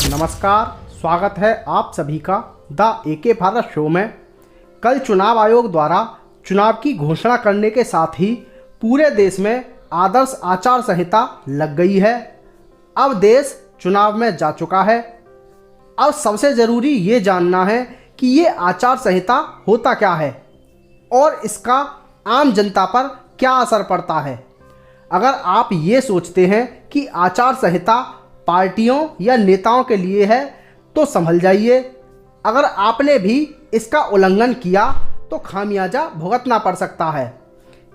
नमस्कार, स्वागत है आप सभी का द एके भारत शो में। कल चुनाव आयोग द्वारा चुनाव की घोषणा करने के साथ ही पूरे देश में आदर्श आचार संहिता लग गई है। अब देश चुनाव में जा चुका है। अब सबसे ज़रूरी ये जानना है कि ये आचार संहिता होता क्या है और इसका आम जनता पर क्या असर पड़ता है। अगर आप ये सोचते हैं कि आचार संहिता पार्टियों या नेताओं के लिए है तो संभल जाइए। अगर आपने भी इसका उल्लंघन किया तो खामियाजा भुगतना पड़ सकता है।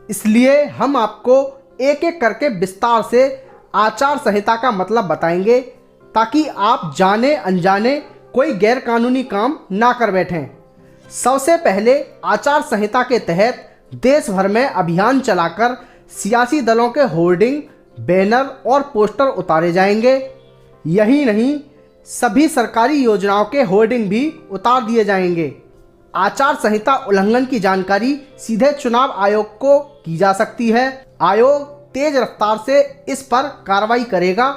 इसलिए हम आपको एक एक करके विस्तार से आचार संहिता का मतलब बताएंगे ताकि आप जाने अनजाने कोई गैरकानूनी काम ना कर बैठें। सबसे पहले आचार संहिता के तहत देश भर में अभियान चलाकर सियासी दलों के होर्डिंग, बैनर और पोस्टर उतारे जाएंगे। यही नहीं, सभी सरकारी योजनाओं के होर्डिंग भी उतार दिए जाएंगे। आचार संहिता उल्लंघन की जानकारी सीधे चुनाव आयोग को की जा सकती है। आयोग तेज रफ्तार से इस पर कार्रवाई करेगा।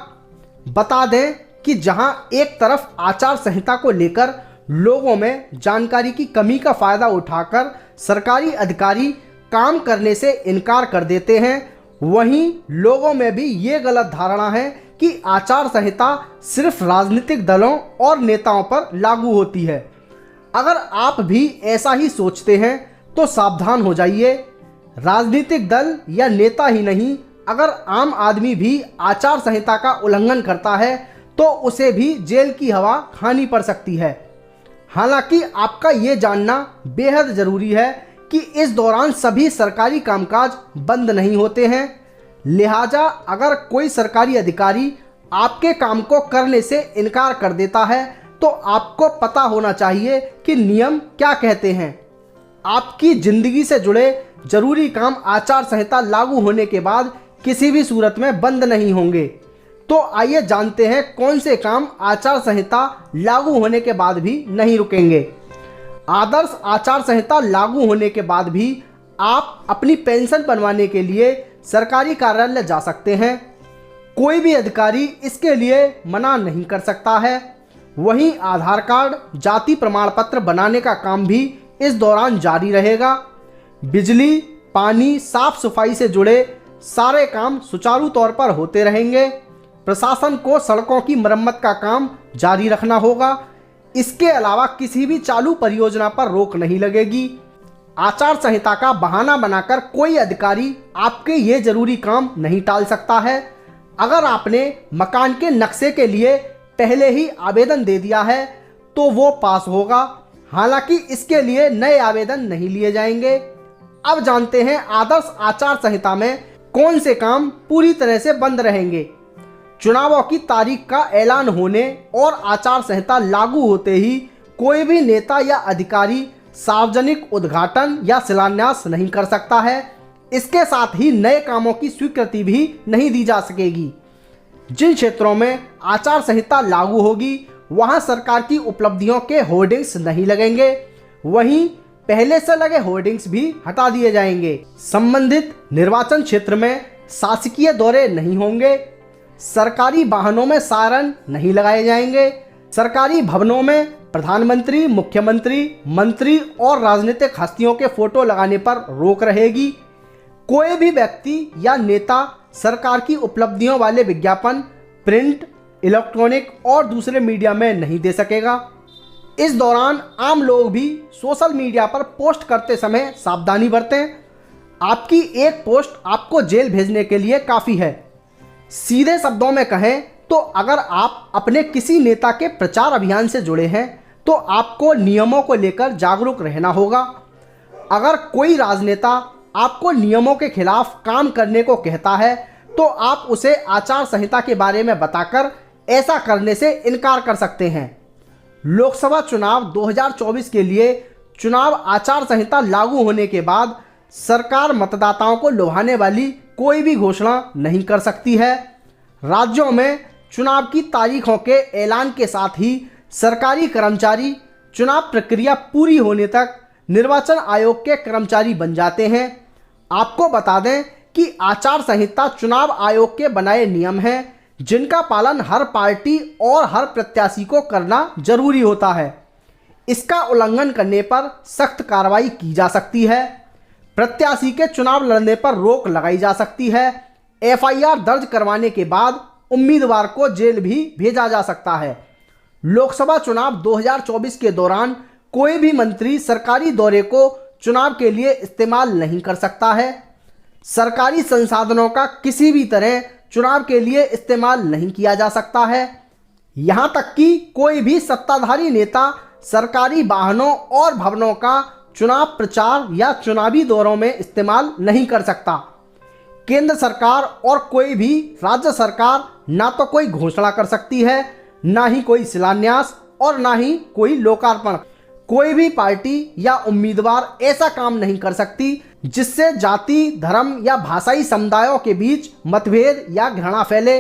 बता दें कि जहां एक तरफ आचार संहिता को लेकर लोगों में जानकारी की कमी का फायदा उठाकर सरकारी अधिकारी काम करने से इनकार कर देते हैं, वहीं लोगों में भी ये गलत धारणा है कि आचार संहिता सिर्फ राजनीतिक दलों और नेताओं पर लागू होती है। अगर आप भी ऐसा ही सोचते हैं तो सावधान हो जाइए। राजनीतिक दल या नेता ही नहीं, अगर आम आदमी भी आचार संहिता का उल्लंघन करता है तो उसे भी जेल की हवा खानी पड़ सकती है। हालांकि आपका ये जानना बेहद ज़रूरी है कि इस दौरान सभी सरकारी कामकाज बंद नहीं होते हैं। लिहाजा अगर कोई सरकारी अधिकारी आपके काम को करने से इनकार कर देता है तो आपको पता होना चाहिए कि नियम क्या कहते हैं। आपकी ज़िंदगी से जुड़े जरूरी काम आचार संहिता लागू होने के बाद किसी भी सूरत में बंद नहीं होंगे। तो आइए जानते हैं कौन से काम आचार संहिता लागू होने के बाद भी नहीं रुकेंगे। आदर्श आचार संहिता लागू होने के बाद भी आप अपनी पेंशन बनवाने के लिए सरकारी कार्यालय जा सकते हैं। कोई भी अधिकारी इसके लिए मना नहीं कर सकता है। वहीं आधार कार्ड, जाति प्रमाण पत्र बनाने का काम भी इस दौरान जारी रहेगा। बिजली, पानी, साफ सफाई से जुड़े सारे काम सुचारू तौर पर होते रहेंगे। प्रशासन को सड़कों की मरम्मत का काम जारी रखना होगा। इसके अलावा किसी भी चालू परियोजना पर रोक नहीं लगेगी। आचार संहिता का बहाना बनाकर कोई अधिकारी आपके ये जरूरी काम नहीं टाल सकता है। अगर आपने मकान के नक्शे के लिए पहले ही आवेदन दे दिया है तो वो पास होगा। हालांकि इसके लिए नए आवेदन नहीं लिए जाएंगे। अब जानते हैं आदर्श आचार संहिता में कौन से काम पूरी तरह से बंद रहेंगे। चुनावों की तारीख का ऐलान होने और आचार संहिता लागू होते ही कोई भी नेता या अधिकारी सार्वजनिक उद्घाटन या शिलान्यास नहीं कर सकता है। इसके साथ ही नए कामों की स्वीकृति भी नहीं दी जा सकेगी। जिन क्षेत्रों में आचार संहिता लागू होगी वहां सरकार की उपलब्धियों के होर्डिंग्स नहीं लगेंगे। वहीं पहले से लगे होर्डिंग्स भी हटा दिए जाएंगे। संबंधित निर्वाचन क्षेत्र में शासकीय दौरे नहीं होंगे। सरकारी वाहनों में सायरन नहीं लगाए जाएंगे। सरकारी भवनों में प्रधानमंत्री, मुख्यमंत्री, मंत्री और राजनीतिक हस्तियों के फोटो लगाने पर रोक रहेगी। कोई भी व्यक्ति या नेता सरकार की उपलब्धियों वाले विज्ञापन प्रिंट, इलेक्ट्रॉनिक और दूसरे मीडिया में नहीं दे सकेगा। इस दौरान आम लोग भी सोशल मीडिया पर पोस्ट करते समय सावधानी बरतें। आपकी एक पोस्ट आपको जेल भेजने के लिए काफ़ी है। सीधे शब्दों में कहें तो अगर आप अपने किसी नेता के प्रचार अभियान से जुड़े हैं तो आपको नियमों को लेकर जागरूक रहना होगा। अगर कोई राजनेता आपको नियमों के खिलाफ काम करने को कहता है तो आप उसे आचार संहिता के बारे में बताकर ऐसा करने से इनकार कर सकते हैं। लोकसभा चुनाव 2024 के लिए चुनाव आचार संहिता लागू होने के बाद सरकार मतदाताओं को लुभाने वाली कोई भी घोषणा नहीं कर सकती है। राज्यों में चुनाव की तारीखों के ऐलान के साथ ही सरकारी कर्मचारी चुनाव प्रक्रिया पूरी होने तक निर्वाचन आयोग के कर्मचारी बन जाते हैं। आपको बता दें कि आचार संहिता चुनाव आयोग के बनाए नियम हैं जिनका पालन हर पार्टी और हर प्रत्याशी को करना जरूरी होता है। इसका उल्लंघन करने पर सख्त कार्रवाई की जा सकती है। प्रत्याशी के चुनाव लड़ने पर रोक लगाई जा सकती है। एफआईआर दर्ज करवाने के बाद उम्मीदवार को जेल भी भेजा जा सकता है। लोकसभा चुनाव 2024 के दौरान कोई भी मंत्री सरकारी दौरे को चुनाव के लिए इस्तेमाल नहीं कर सकता है। सरकारी संसाधनों का किसी भी तरह चुनाव के लिए इस्तेमाल नहीं किया जा सकता है। यहां तक कि कोई भी सत्ताधारी नेता सरकारी वाहनों और भवनों का चुनाव प्रचार या चुनावी दौरों में इस्तेमाल नहीं कर सकता। केंद्र सरकार और कोई भी राज्य सरकार ना तो कोई घोषणा कर सकती है, ना ही कोई शिलान्यास और ना ही कोई लोकार्पण। कोई भी पार्टी या उम्मीदवार ऐसा काम नहीं कर सकती जिससे जाति, धर्म या भाषाई समुदायों के बीच मतभेद या घृणा फैले।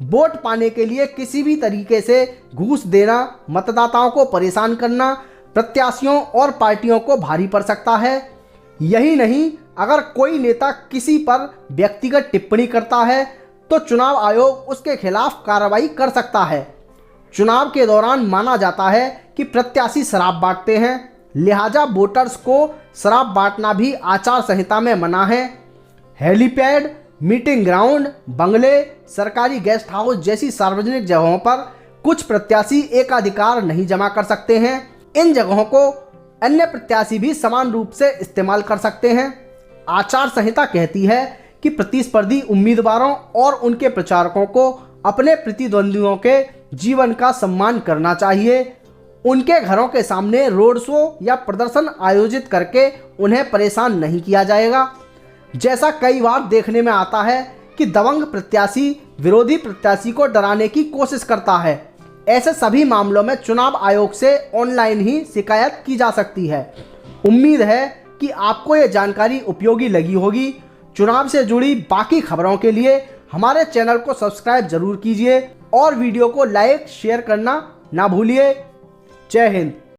वोट पाने के लिए किसी भी तरीके से घूस देना, मतदाताओं को परेशान करना प्रत्याशियों और पार्टियों को भारी पड़ सकता है। यही नहीं, अगर कोई नेता किसी पर व्यक्तिगत टिप्पणी करता है तो चुनाव आयोग उसके खिलाफ कार्रवाई कर सकता है। चुनाव के दौरान माना जाता है कि प्रत्याशी शराब बांटते हैं, लिहाजा वोटर्स को शराब बांटना भी आचार संहिता में मना है। हेलीपैड, मीटिंग ग्राउंड, बंगले, सरकारी गेस्ट हाउस जैसी सार्वजनिक जगहों पर कुछ प्रत्याशी एकाधिकार नहीं जमा कर सकते हैं। इन जगहों को अन्य प्रत्याशी भी समान रूप से इस्तेमाल कर सकते हैं। आचार संहिता कहती है कि प्रतिस्पर्धी उम्मीदवारों और उनके प्रचारकों को अपने प्रतिद्वंदियों के जीवन का सम्मान करना चाहिए। उनके घरों के सामने रोड शो या प्रदर्शन आयोजित करके उन्हें परेशान नहीं किया जाएगा। जैसा कई बार देखने में आता है कि दबंग प्रत्याशी विरोधी प्रत्याशी को डराने की कोशिश करता है। ऐसे सभी मामलों में चुनाव आयोग से ऑनलाइन ही शिकायत की जा सकती है। उम्मीद है कि आपको ये जानकारी उपयोगी लगी होगी। चुनाव से जुड़ी बाकी खबरों के लिए हमारे चैनल को सब्सक्राइब जरूर कीजिए और वीडियो को लाइक शेयर करना ना भूलिए। जय हिंद।